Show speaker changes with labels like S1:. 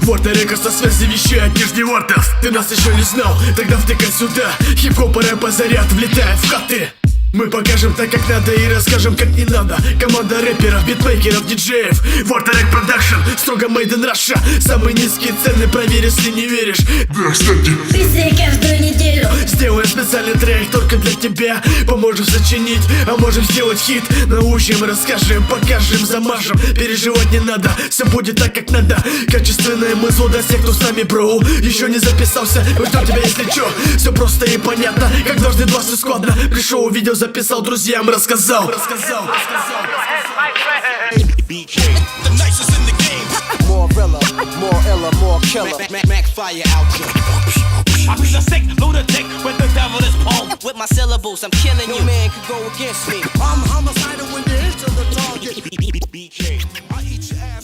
S1: Water Records на связи вещает Нижний Вартов. Ты нас еще не знал, тогда втыкай сюда. Хип-хоп и рэпа заряд влетает в хаты. Мы покажем так, как надо, и расскажем, как не надо. Команда рэперов, битмейкеров, диджеев. Water Production, строго made in Russia. Самые низкие цены, проверь, если не веришь. Да, кстати,
S2: Песни каждую неделю.
S1: сделаем специальный трек только для тебя. Поможем сочинить, а можем сделать хит. Научим, расскажем, покажем, замажем. Переживать не надо, все будет так, как надо. Качественное мы зло для всех, кто с нами, бро. Еще не записался, мы ждем тебя, если чё. Все просто и понятно, как дважды два, все складно. Пришел, увидел, записал, друзьям рассказал.
S3: The nicest in the game.
S4: More realer, more iller, more killer.
S3: Mac fire out here. I'm the sick lunatic with the devil is home.
S5: With my syllables, I'm killing
S4: No
S5: you.
S4: man can go against me. I'm homicidal when you enter the target.
S3: BK.
S4: I eat your ass.